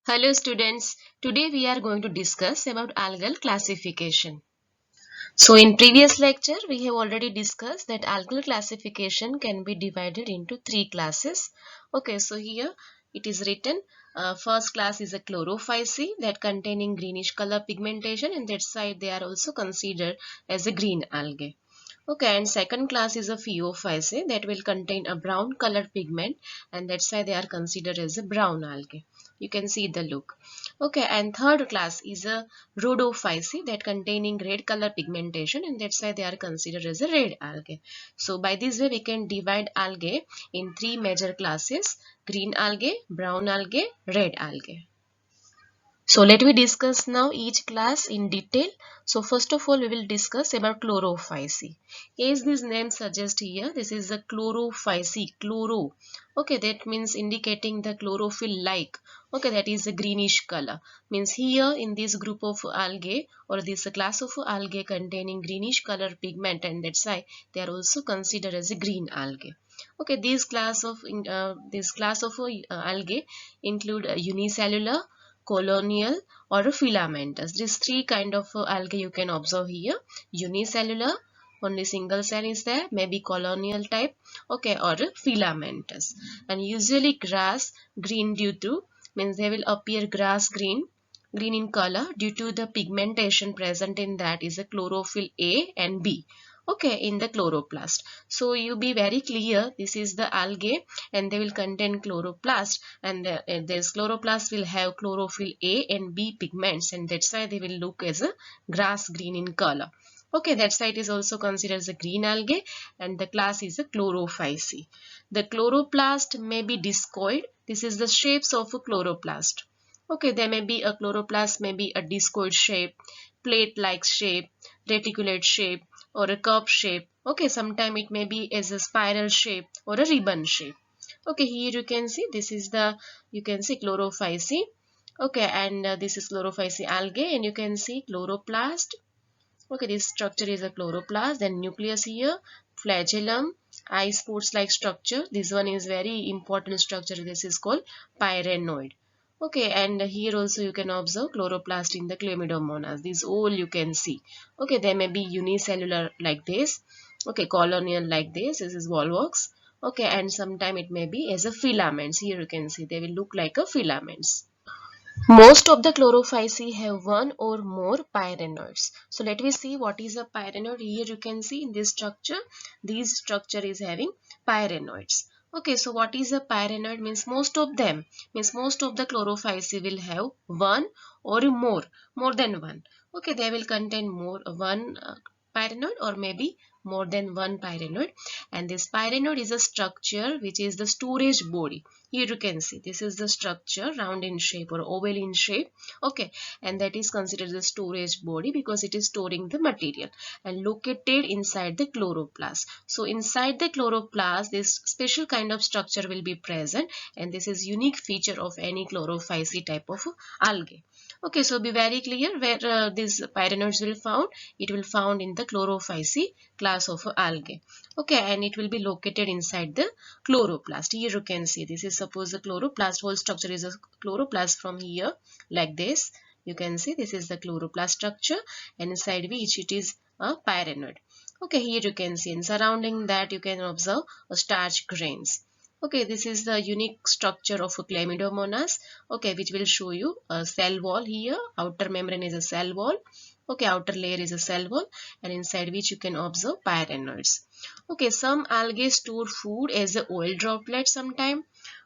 Hello students, today we are going to discuss about algal classification. So in previous lecture we have already discussed that algal classification can be divided into three classes. Okay, so here it is written first class is a chlorophyceae that containing greenish color pigmentation, and that side they are also considered as a green algae. Okay, and second class is a Phaeophyceae that will contain a brown colored pigment, and that's why they are considered as a brown algae. You can see the look. Okay, and third class is a Rhodophyceae that containing red color pigmentation, and that's why they are considered as a red algae. So by this way we can divide algae in three major classes: green algae, brown algae, red algae. So let me discuss now each class in detail. So first of all we will discuss about chlorophyceae. As this name suggests here, this is a chlorophyceae, chloro. Okay, that means indicating the chlorophyll like. Okay, that is a greenish color. Means here in this group of algae or this class of algae containing greenish color pigment, and that's why they are also considered as a green algae. Okay, this class of algae include unicellular, colonial, or a filamentous. These three kind of algae you can observe here: unicellular, only single cell is there, maybe colonial type, okay, or a filamentous. And usually grass green due to, means they will appear grass green in color due to the pigmentation present in that is a chlorophyll A and B. Okay, in the chloroplast. So you be very clear, this is the algae and they will contain chloroplast, and this chloroplast will have chlorophyll A and B pigments, and that's why they will look as a grass green in color. Okay, that's why it is also considered as a green algae, and the class is a chlorophyceae. The chloroplast may be discoid. This is the shapes of a chloroplast. Okay, there may be a chloroplast, may be a discoid shape, plate-like shape, reticulate shape, or a cup shape. Okay, sometime it may be as a spiral shape or a ribbon shape. Okay, here you can see this is the, you can see chlorophyceae. Okay, and this is chlorophyceae algae, and you can see chloroplast. Okay, this structure is a chloroplast, then nucleus here, flagellum, eye spots like structure. This one is very important structure. This is called pyrenoid. Okay, and here also you can observe chloroplast in the chlamydomonas. This all you can see. Okay, they may be unicellular like this. Okay, colonial like this. This is volvox. Okay, and sometime it may be as a filaments. Here you can see they will look like a filaments. Most of the chlorophyceae have one or more pyrenoids. So let me see what is a pyrenoid. Here you can see in this structure, this structure is having pyrenoids. Okay, so what is a pyrenoid? Means most of them, means most of the chlorophyceae will have one or more than one. Okay, they will contain one pyrenoid or maybe more than one pyrenoid, and this pyrenoid is a structure which is the storage body. Here you can see this is the structure, round in shape or oval in shape. Okay, and that is considered the storage body because it is storing the material and located inside the chloroplast. So inside the chloroplast this special kind of structure will be present, and this is unique feature of any chlorophyceae type of algae. Okay, so be very clear where these pyrenoids will found. It will found in the chlorophyceae class of algae. Okay, and it will be located inside the chloroplast. Here you can see this is suppose the chloroplast. Whole structure is a chloroplast from here like this. You can see this is the chloroplast structure, and inside which it is a pyrenoid. Okay, here you can see, and surrounding that you can observe a starch grains. Okay, this is the unique structure of a chlamydomonas. Okay, which will show you a cell wall here. Outer membrane is a cell wall. Okay, outer layer is a cell wall, and inside which you can observe pyrenoids. Okay, some algae store food as a oil droplet sometime.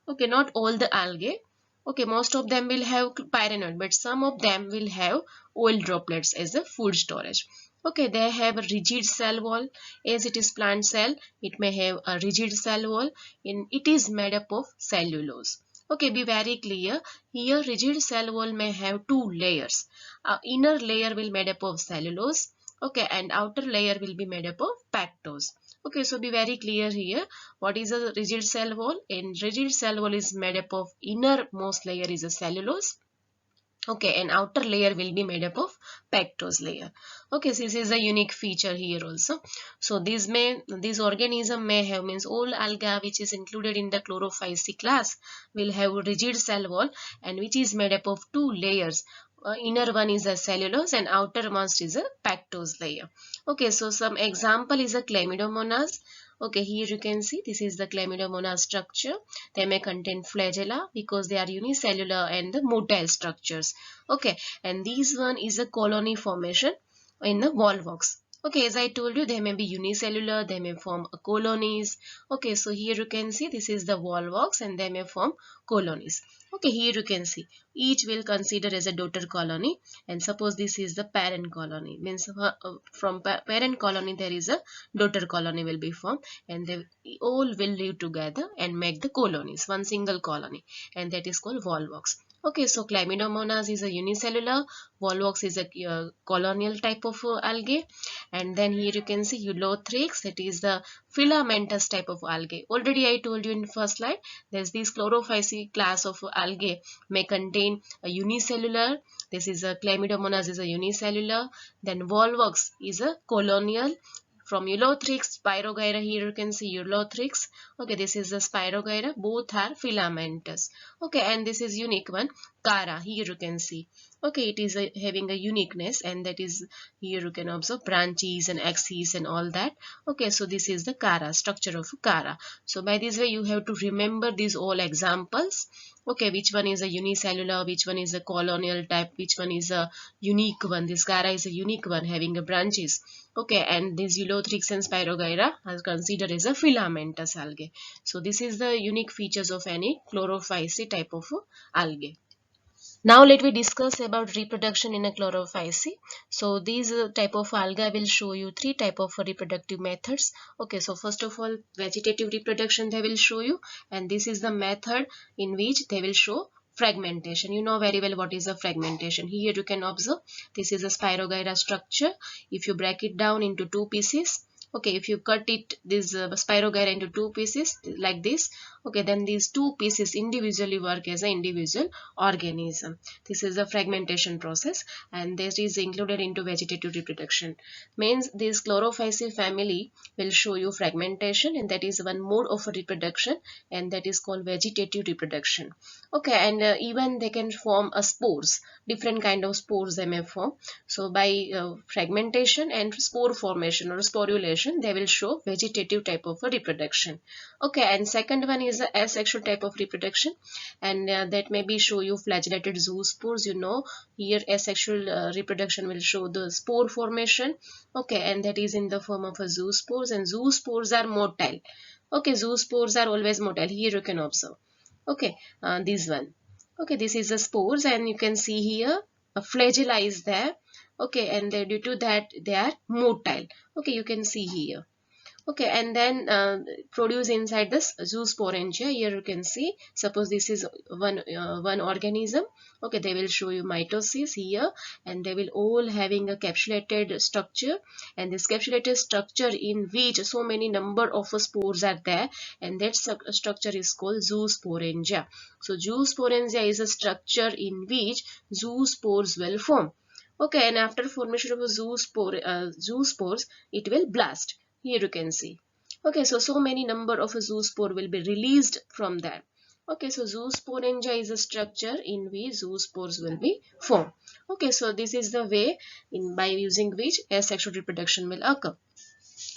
Okay, not all the algae. Okay, most of them will have pyrenoid, but some of them will have oil droplets as a food storage. Okay, they have a rigid cell wall. As it is plant cell, it may have a rigid cell wall. It is made up of cellulose. Okay, be very clear. Here, rigid cell wall may have two layers. Inner layer will made up of cellulose. Okay, and outer layer will be made up of pactose. Okay, so be very clear here. What is a rigid cell wall? In rigid cell wall is made up of innermost layer is a cellulose. Okay, and outer layer will be made up of pectose layer. Okay, so this is a unique feature here also. So this organism may have, means all alga which is included in the chlorophyceae class will have rigid cell wall, and which is made up of two layers. Inner one is a cellulose and outermost is a pectose layer. Okay, so some example is a chlamydomonas. Okay, here you can see this is the chlamydomonas structure. They may contain flagella because they are unicellular and the motile structures. Okay, and this one is a colony formation in the volvox. Okay, as I told you, they may be unicellular, they may form colonies. Okay, so here you can see this is the volvox and they may form colonies. Okay, here you can see each will consider as a daughter colony, and suppose this is the parent colony, means from parent colony there is a daughter colony will be formed, and they all will live together and make the colonies, one single colony, and that is called volvox. Okay, so chlamydomonas is a unicellular, volvox is a colonial type of algae, and then here you can see Eulothrix, that is the filamentous type of algae. Already I told you in first slide, there's this chlorophyceae class of algae may contain a unicellular. This is a chlamydomonas is a unicellular, then volvox is a colonial. From Eulothrix, Spirogyra, here you can see Eulothrix. Okay, this is the Spirogyra. Both are filamentous. Okay, and this is unique one, Chara. Here you can see. Okay, it is having a uniqueness, and that is here you can observe branches and axes and all that. Okay, so this is the Chara, structure of Chara. So by this way you have to remember these all examples. Okay, which one is a unicellular, which one is a colonial type, which one is a unique one. This Chara is a unique one having a branches. Okay, and this Eulothrix and Spirogyra are considered as a filamentous algae. So this is the unique features of any chlorophyceae type of algae. Now let me discuss about reproduction in a chlorophyceae. So these type of algae will show you three type of reproductive methods. Okay, so first of all, vegetative reproduction they will show you, and this is the method in which they will show fragmentation. You know very well what is a fragmentation. Here you can observe this is a Spirogyra structure. If you break it down into two pieces, okay, if you cut it this Spirogyra into two pieces like this, okay, then these two pieces individually work as an individual organism. This is the fragmentation process, and this is included into vegetative reproduction. Means this chlorophyceae family will show you fragmentation, and that is one mode of reproduction, and that is called vegetative reproduction. Okay, and even they can form spores, different kind of spores they may form. So by fragmentation and spore formation or sporulation, they will show vegetative type of a reproduction. Okay, and second one is the asexual type of reproduction, and that maybe show you flagellated zoospores. You know, here asexual reproduction will show the spore formation. Okay, and that is in the form of a zoospores, and zoospores are motile. Okay, zoospores are always motile. Here you can observe. Okay, this one. Okay, this is the spores, and you can see here a flagella is there. Okay, and due to that they are motile. Okay, you can see here. Okay, and then produce inside this zoosporangia. Here you can see, suppose this is one organism. Okay, they will show you mitosis here, and they will all having a capsulated structure, and this capsulated structure in which so many number of spores are there, and that structure is called zoosporangia. So zoosporangia is a structure in which zoospores will form. Okay, and after formation of a zoospores, it will blast. Here you can see. Okay, so many number of a zoospore will be released from that. Okay, so zoosporangia is a structure in which zoospores will be formed. Okay, so this is the way by using which asexual reproduction will occur.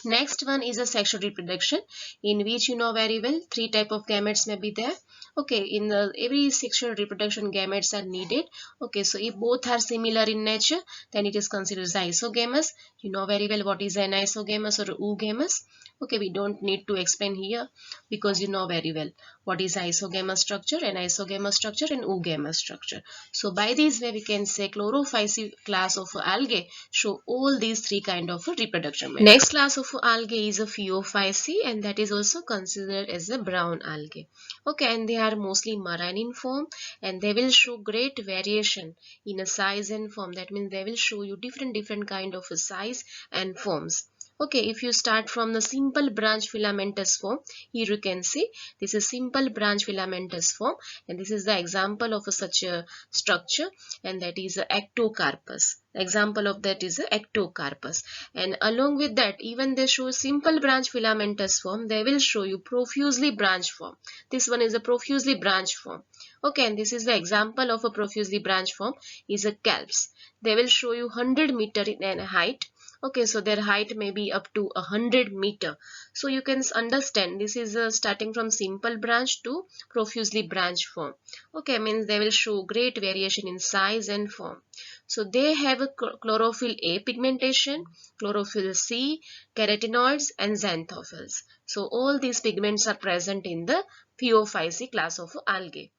Next one is a sexual reproduction, in which you know very well three type of gametes may be there. Okay, in the every sexual reproduction gametes are needed. Okay, so if both are similar in nature, then it is considered as isogamous. You know very well what is an isogamous or oogamous. Okay, we don't need to explain here because you know very well what is isogamous structure and oogamous structure. So by this way we can say chlorophyceae class of algae show all these three kind of reproduction methods. Next class of algae is a Phaeophyceae, and that is also considered as a brown algae. Okay, and they are mostly marine in form, and they will show great variation in a size and form. That means they will show you different kind of a size and forms. Okay, if you start from the simple branch filamentous form, here you can see this is simple branch filamentous form, and this is the example of such a structure, and that is a ectocarpus. Example of that is a ectocarpus. And along with that, even they show simple branch filamentous form, they will show you profusely branched form. This one is a profusely branched form. Okay, and this is the example of a profusely branched form is a calves. They will show you 100 meter in height. Okay, so their height may be up to 100 meter. So you can understand this is starting from simple branch to profusely branched form. Okay, means they will show great variation in size and form. So they have a chlorophyll A pigmentation, chlorophyll C, carotenoids and xanthophylls. So all these pigments are present in the Phaeophyceae class of algae.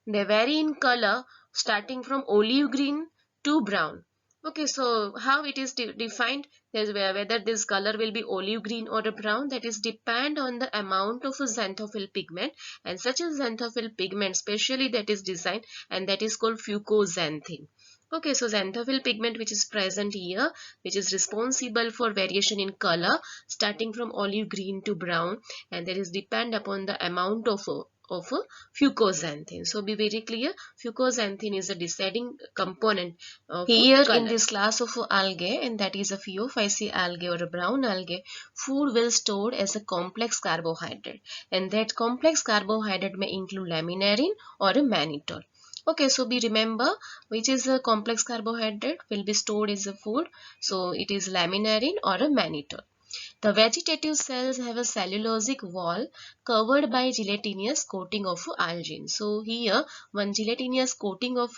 They vary in color starting from olive green to brown. Okay, so how it is defined? There's whether this color will be olive green or a brown, that is depend on the amount of a xanthophyll pigment, and such a xanthophyll pigment specially that is designed, and that is called fucoxanthin. Okay, so xanthophyll pigment which is present here, which is responsible for variation in color starting from olive green to brown, and that is depend upon the amount of fucoxanthin. So be very clear, fucoxanthin is a deciding component of here color. In this class of algae, and that is a Phaeophyceae algae or a brown algae, food will stored as a complex carbohydrate, and that complex carbohydrate may include laminarin or a mannitol. Okay, so be remember which is a complex carbohydrate will be stored as a food. So it is laminarin or a mannitol. The vegetative cells have a cellulosic wall covered by gelatinous coating of algin. So here one gelatinous coating of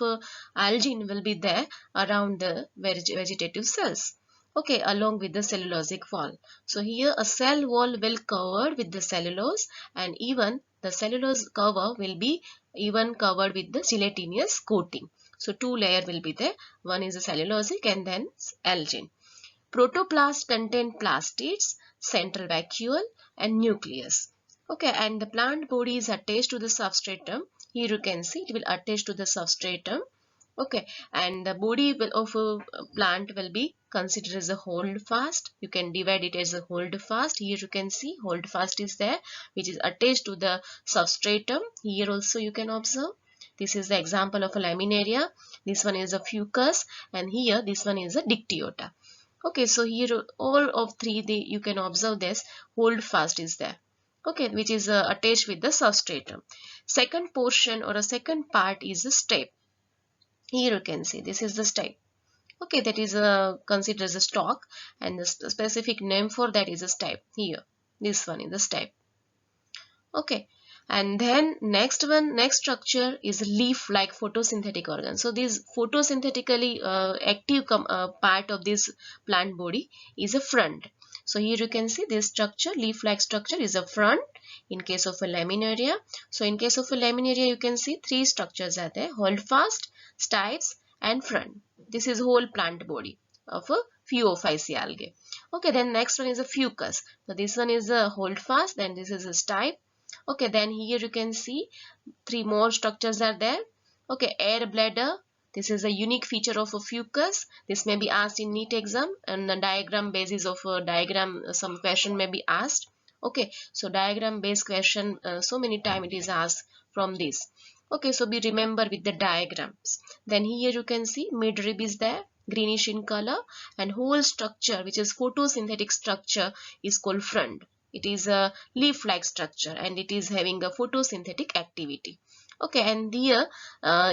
algin will be there around the vegetative cells. Okay, along with the cellulosic wall. So here a cell wall will covered with the cellulose, and even the cellulose cover will be even covered with the gelatinous coating. So two layer will be there. One is a cellulosic and then algin. Protoplast contain plastids, central vacuole and nucleus. Okay, and the plant body is attached to the substratum. Here you can see it will attach to the substratum. Okay, and the body of a plant will be considered as a holdfast. You can divide it as a holdfast. Here you can see holdfast is there, which is attached to the substratum. Here also you can observe. This is the example of a laminaria. This one is a fucus, and here this one is a dictyota. Okay, so here all of three you can observe this holdfast is there. Okay, which is attached with the substratum. Second portion or a second part is the step. Here you can see this is the step. Okay, that is considered as a stalk, and the specific name for that is a step. Here this one is the step. Okay, and then next structure is leaf like photosynthetic organ. So this photosynthetically active part of this plant body is a front. So here you can see this structure, leaf like structure is a front in case of a laminaria. So in case of a laminaria you can see three structures are there: holdfast, stipes and front. This is whole plant body of a Phaeophyceae algae. Okay, then next one is a fucus. So this one is a holdfast, then this is a stipe. Okay, then here you can see three more structures are there. Okay, air bladder. This is a unique feature of a fucus. This may be asked in NEET exam, and the diagram basis of a diagram some question may be asked. Okay, so diagram based question so many times it is asked from this. Okay, so be remember with the diagrams. Then here you can see midrib is there, greenish in color, and whole structure which is photosynthetic structure is called front. It is a leaf-like structure and it is having a photosynthetic activity. Okay, and here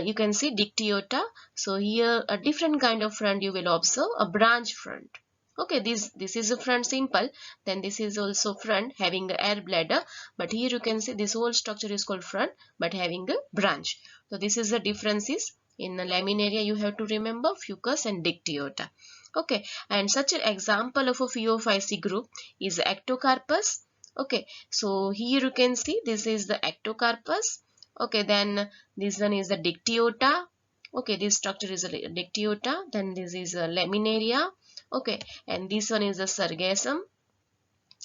you can see dictyota. So here a different kind of front you will observe, a branch front. Okay, this is a front simple, then this is also front having a air bladder, but here you can see this whole structure is called front but having a branch. So this is the differences in the laminaria you have to remember, fucus and dictyota. Okay, and such an example of a Phaeophyceae group is Ectocarpus. Okay, so here you can see this is the Ectocarpus. Okay, then this one is the Dictyota. Okay, this structure is a Dictyota. Then this is a Laminaria. Okay, and this one is a Sargassum.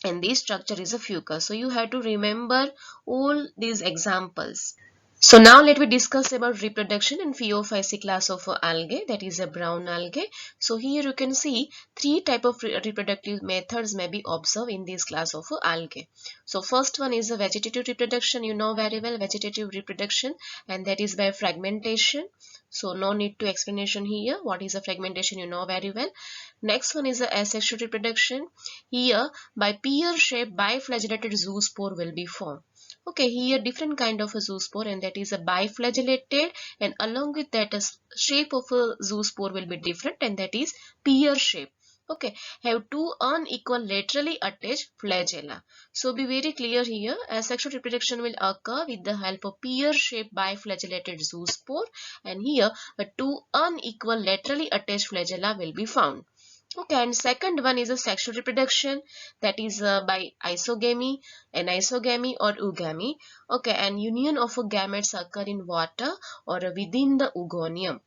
And this structure is a fucus. So you have to remember all these examples. So now let me discuss about reproduction in Phaeophyce class of algae, that is a brown algae. So here you can see three type of reproductive methods may be observed in this class of algae. So first one is a vegetative reproduction, you know very well vegetative reproduction, and that is by fragmentation. So no need to explanation here. What is a fragmentation, you know very well. Next one is a asexual reproduction. Here by pear-shaped biflagellated zoospore will be formed. Okay, here different kind of a zoospore, and that is a biflagellated, and along with that a shape of a zoospore will be different, and that is pear shape. Okay, have two unequal laterally attached flagella. So be very clear here, asexual reproduction will occur with the help of pear-shaped biflagellated zoospore, and here a two unequal laterally attached flagella will be found. Okay, and second one is a sexual reproduction, that is by isogamy, anisogamy or oogamy. Okay, and union of gametes occur in water or within the oogonium,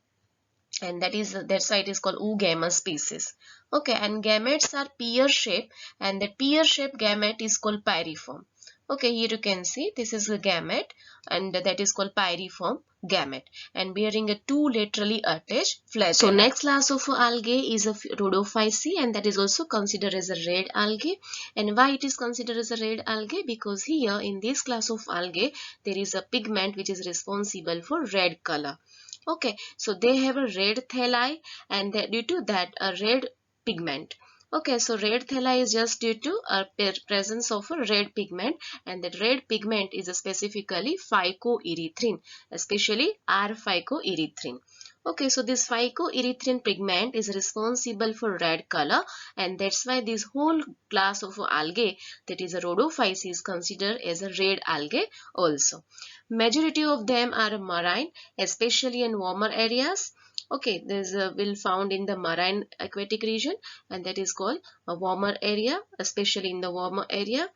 and that's why it is called oogamous species. Okay, and gametes are pear shaped, and that pear shaped gamete is called pyriform. Okay, here you can see this is the gamete, and that is called pyriform gamete, and bearing a two laterally attached flagella. So next class of algae is a rhodophyce, and that is also considered as a red algae. And why it is considered as a red algae? Because here in this class of algae there is a pigment which is responsible for red color. Okay, so they have a red thalli, and due to that a red pigment. Okay, so red thalli is just due to a presence of a red pigment, and that red pigment is specifically phycoerythrin, especially R-phycoerythrin. Okay, so this phycoerythrin pigment is responsible for red color, and that's why this whole class of algae, that is a rhodophyce, is considered as a red algae also. Majority of them are marine, especially in warmer areas. Okay, this will found in the marine aquatic region, and that is called a warmer area, especially in the warmer area.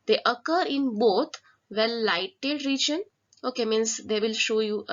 They occur in both well lighted region. Okay, means they will show you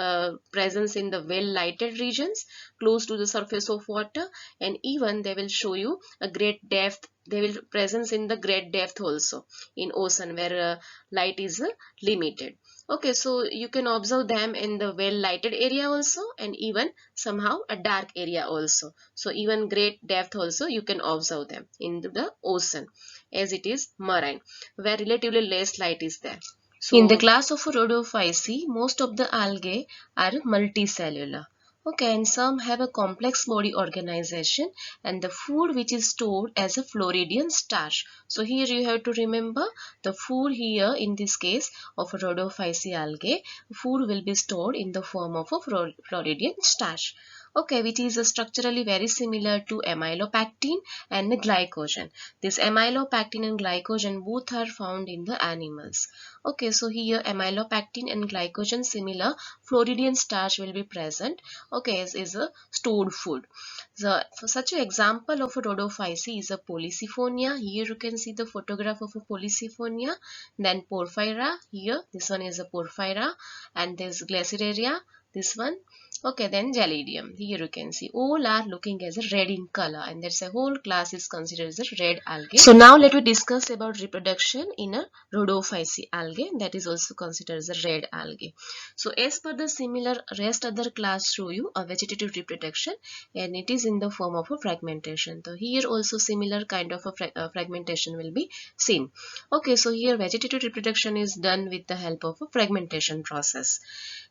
presence in the well lighted regions close to the surface of water, and even they will show you a great depth. They will presence in the great depth also in ocean where light is limited. Okay, so you can observe them in the well lighted area also, and even somehow a dark area also. So even great depth also you can observe them in the ocean, as it is marine where relatively less light is there. So in the class of rhodophyce, most of the algae are multicellular. Okay, and some have a complex body organization, and the food which is stored as a Floridian starch. So here you have to remember the food here in this case of rhodophyce algae, food will be stored in the form of a Floridian starch. Okay, which is structurally very similar to amylopectin and glycogen. This amylopectin and glycogen both are found in the animals. Okay, so here amylopectin and glycogen similar Floridian starch will be present. Okay, is a stored food. So for such an example of a rhodophyce is a Polysiphonia. Here you can see the photograph of a Polysiphonia. Then Porphyra. Here this one is a Porphyra, and this Glaceraria. This one. Okay, then Gelidium. Here you can see all are looking as a red in color, and that's a whole class is considered as a red algae. So now let me discuss about reproduction in a rhodophyce algae, that is also considered as a red algae. So as per the similar rest other class show you a vegetative reproduction, and it is in the form of a fragmentation. So here also similar kind of a fragmentation will be seen. Okay, so here vegetative reproduction is done with the help of a fragmentation process.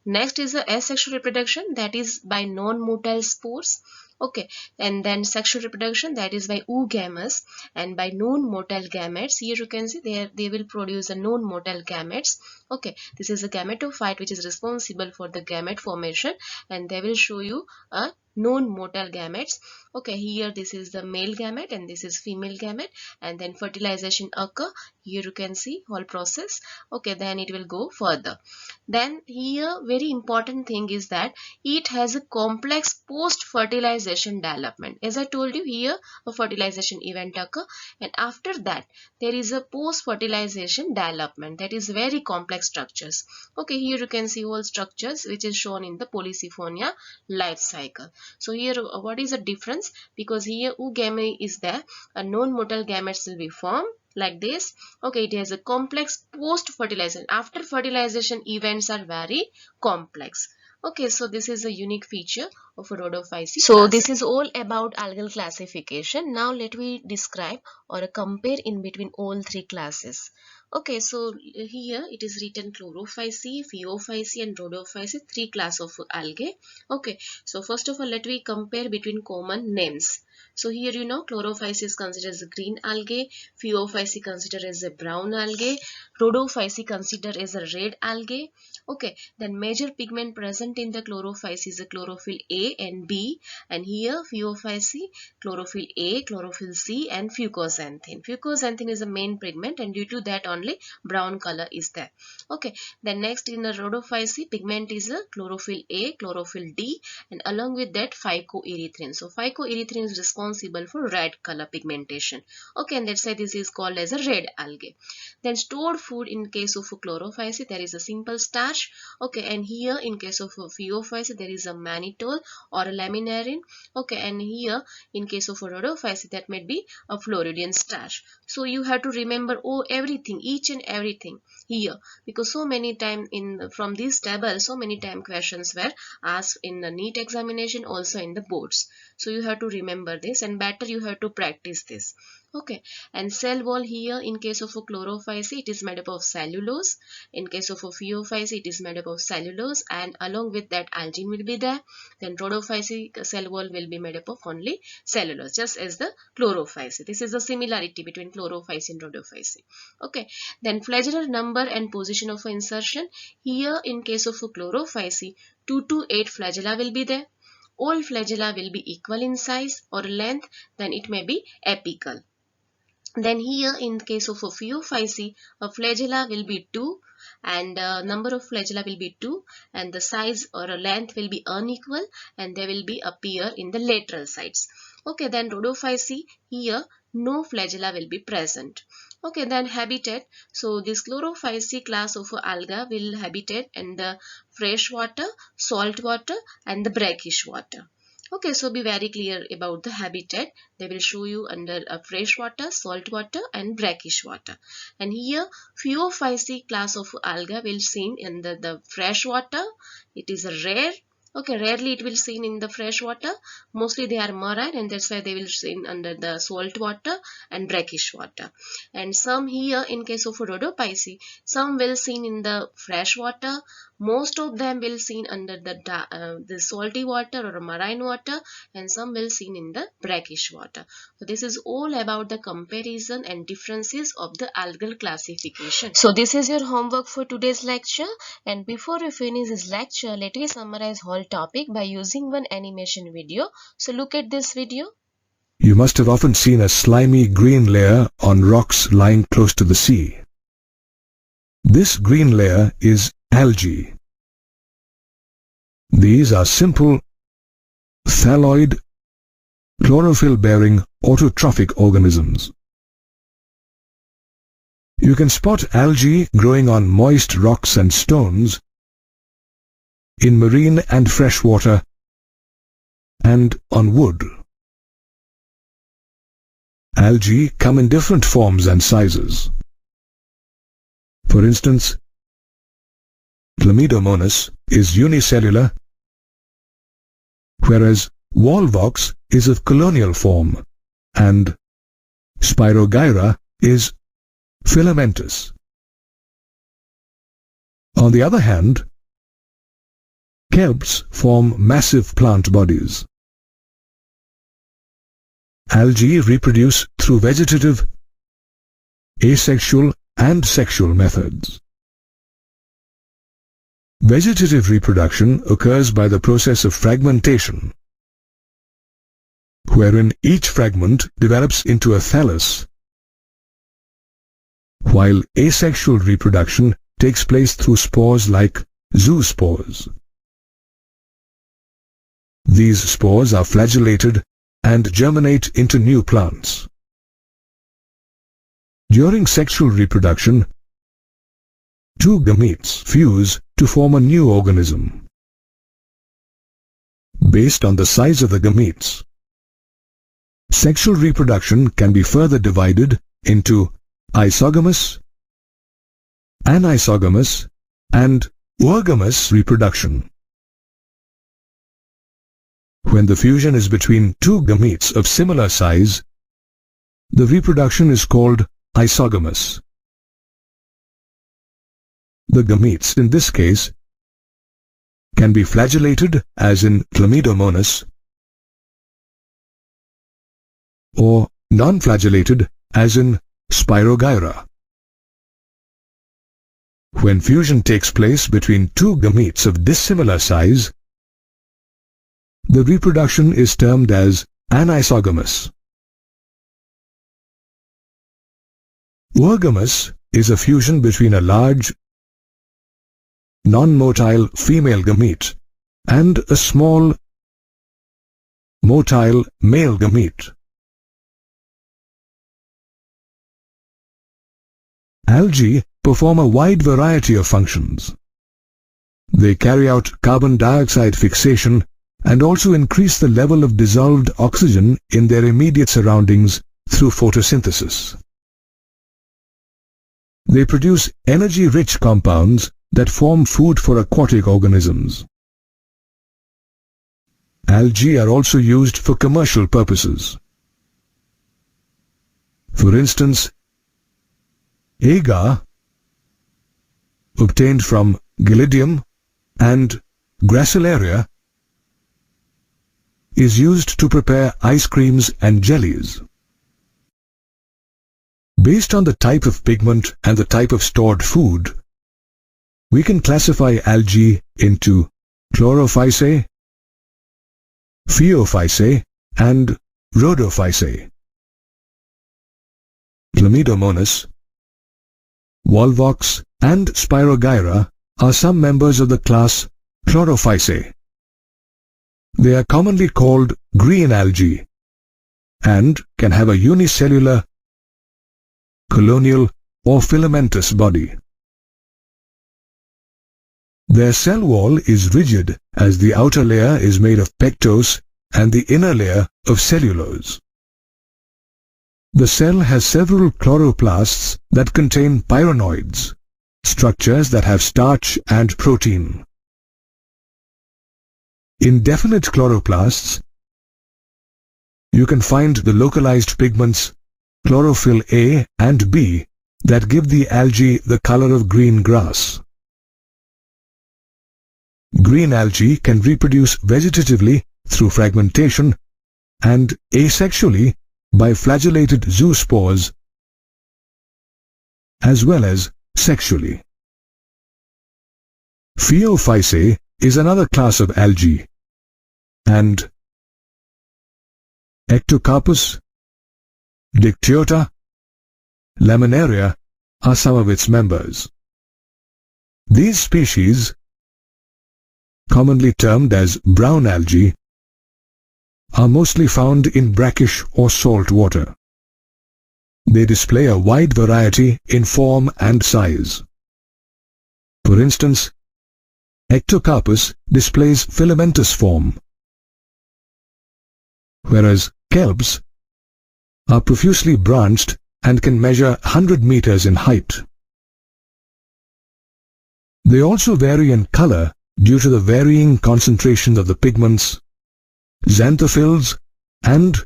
Next is the asexual reproduction, that is by non-motile spores. Okay, and then sexual reproduction, that is by oogamous, and by non-motile gametes. Here you can see they will produce a non-motile gametes. Okay, this is a gametophyte which is responsible for the gamete formation, and they will show you a non-motile gametes. Okay, here this is the male gamete and this is female gamete, and then fertilization occur. Here you can see whole process. Okay, then it will go further. Then here very important thing is that it has a complex post fertilization development. As I told you, here a fertilization event occur, and after that there is a post fertilization development, that is very complex structures. Okay, here you can see whole structures which is shown in the Polysiphonia life cycle. So here what is the difference? Because here oogamy is there, a non-motile gametes will be formed, like this. Okay, it has a complex post fertilization. After fertilization events are very complex. Okay, so this is a unique feature of a rhodophyceae. So this is all about algal classification. Now let me describe or compare in between all three classes. Okay, so here it is written chlorophyceae, phaeophyceae and rhodophyceae, three class of algae. Okay, so first of all let me compare between common names. So here you know chlorophyceae is considered as a green algae, phaeophyceae considered as a brown algae, rhodophyceae considered as a red algae. Okay, then major pigment present in the chlorophyceae is the chlorophyll A and B, and here phaeophyceae chlorophyll A, chlorophyll C and fucoxanthin. Fucoxanthin is the main pigment and due to that only brown color is there. Okay, then next in the rhodophyceae pigment is a chlorophyll A, chlorophyll D and along with that phycoerythrin. So phycoerythrin is responsible for red color pigmentation. Okay, and that's why this is called as a red algae. Then stored food in case of a chlorophyceae there is a simple starch. Okay, and here in case of a phaeophyceae there is a mannitol or a laminarin. Okay, and here in case of a rhodophyceae that may be a Floridian starch. So you have to remember everything, each and everything here, because so many time from this table so many time questions were asked in the NEET examination, also in the boards. So you have to remember this and better you have to practice this. Okay, and cell wall here in case of a chlorophyceae it is made up of cellulose. In case of a phaeophyceae it is made up of cellulose and along with that algin will be there. Then rhodophyceae cell wall will be made up of only cellulose, just as the chlorophyceae. This is the similarity between chlorophyceae and rhodophyceae. Okay, then flagellar number and position of insertion. Here in case of a chlorophyceae 2 to 8 flagella will be there. All flagella will be equal in size or length, then it may be apical. Then here in case of a phaeophyceae, a flagella will be 2 and number of flagella will be 2 and the size or a length will be unequal and they will be appear in the lateral sides. Okay, then rhodophyceae, here no flagella will be present. Okay, then habitat. So this chlorophyceae class of alga will habitat in the fresh water, salt water and the brackish water. Okay, so be very clear about the habitat. They will show you under fresh water, salt water and brackish water. And here phaeophyceae class of alga will seen in the fresh water. It is rare. Okay, rarely it will seen in the fresh water. Mostly they are marine and that's why they will seen under the salt water and brackish water. And some here in case of rhodophyceae, some will seen in the fresh water. Most of them will seen under the salty water or marine water and some will seen in the brackish water. So this is all about the comparison and differences of the algal classification. So this is your homework for today's lecture, and before we finish this lecture let me summarize whole topic by using one animation video. So look at this video. You must have often seen a slimy green layer on rocks lying close to the sea. This green layer is algae. These are simple, thalloid, chlorophyll-bearing autotrophic organisms. You can spot algae growing on moist rocks and stones, in marine and freshwater, and on wood. Algae come in different forms and sizes. For instance, Chlamydomonas is unicellular, whereas Volvox is of colonial form, and Spirogyra is filamentous. On the other hand, kelps form massive plant bodies. Algae reproduce through vegetative, asexual and sexual methods. Vegetative reproduction occurs by the process of fragmentation, wherein each fragment develops into a thallus, while asexual reproduction takes place through spores like zoospores. These spores are flagellated and germinate into new plants. During sexual reproduction, two gametes fuse to form a new organism. Based on the size of the gametes, sexual reproduction can be further divided into isogamous, anisogamous, and oogamous reproduction. When the fusion is between two gametes of similar size, the reproduction is called isogamous. The gametes in this case can be flagellated, as in Chlamydomonas, or non-flagellated, as in Spirogyra. When fusion takes place between two gametes of dissimilar size, the reproduction is termed as anisogamous. Oogamous is a fusion between a large, non-motile female gamete and a small, motile male gamete. Algae perform a wide variety of functions. They carry out carbon dioxide fixation and also increase the level of dissolved oxygen in their immediate surroundings through photosynthesis. They produce energy-rich compounds that form food for aquatic organisms. Algae are also used for commercial purposes. For instance, agar, obtained from Gelidium and Gracilaria, is used to prepare ice creams and jellies. Based on the type of pigment and the type of stored food, we can classify algae into chlorophysae, phaeophysae, and rhodophysae. Chlamydomonas, Volvox, and Spirogyra are some members of the class Chlorophysae. They are commonly called green algae and can have a unicellular, colonial, or filamentous body. Their cell wall is rigid, as the outer layer is made of pectose and the inner layer of cellulose. The cell has several chloroplasts that contain pyronoids, structures that have starch and protein. In definite chloroplasts, you can find the localized pigments chlorophyll A and B that give the algae the color of green grass. Green algae can reproduce vegetatively through fragmentation and asexually by flagellated zoospores, as well as sexually. Phaeophysae is another class of algae, and Ectocarpus, Dictyota, Laminaria are some of its members. These species, commonly termed as brown algae, are mostly found in brackish or salt water. They display a wide variety in form and size. For instance, Ectocarpus displays filamentous form, whereas kelps are profusely branched and can measure 100 meters in height. They also vary in color due to the varying concentration of the pigments xanthophylls and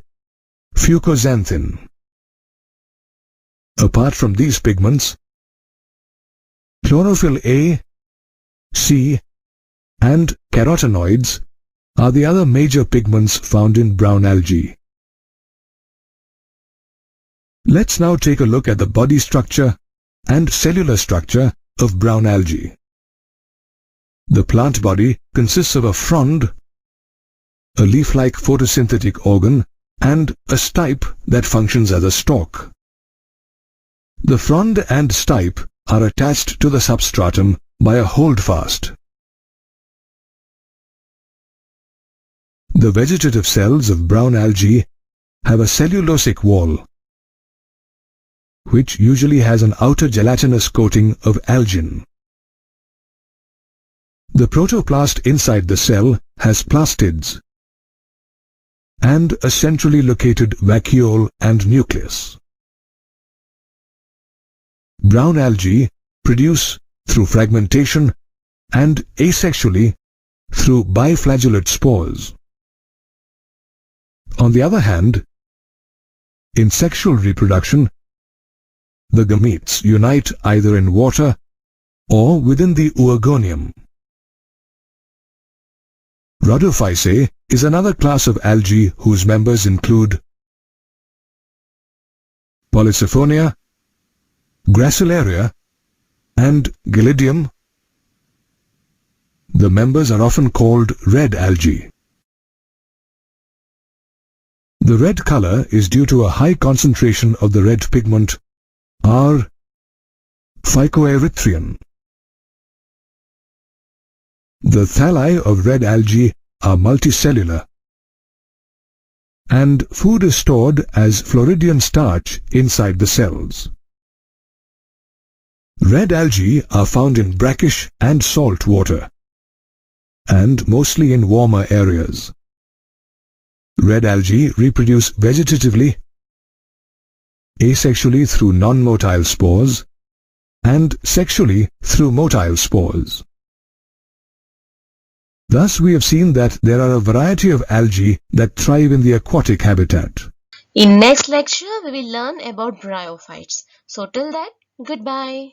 fucoxanthin. Apart from these pigments, chlorophyll A, C, and carotenoids are the other major pigments found in brown algae. Let's now take a look at the body structure and cellular structure of brown algae. The plant body consists of a frond, a leaf-like photosynthetic organ, and a stipe that functions as a stalk. The frond and stipe are attached to the substratum by a holdfast. The vegetative cells of brown algae have a cellulosic wall, which usually has an outer gelatinous coating of algin. The protoplast inside the cell has plastids and a centrally located vacuole and nucleus. brown algae produce through fragmentation and asexually through biflagellate spores. On the other hand, in sexual reproduction, the gametes unite either in water or within the oogonium. Rhodophyceae is another class of algae whose members include Polysiphonia, Gracilaria, and Gelidium. The members are often called red algae. The red color is due to a high concentration of the red pigment R. phycoerythrion. The thalli of red algae are multicellular, and food is stored as Floridian starch inside the cells. Red algae are found in brackish and salt water, and mostly in warmer areas. Red algae reproduce vegetatively, asexually through non-motile spores, and sexually through motile spores. Thus, we have seen that there are a variety of algae that thrive in the aquatic habitat. In next lecture, we will learn about bryophytes. So till then, goodbye.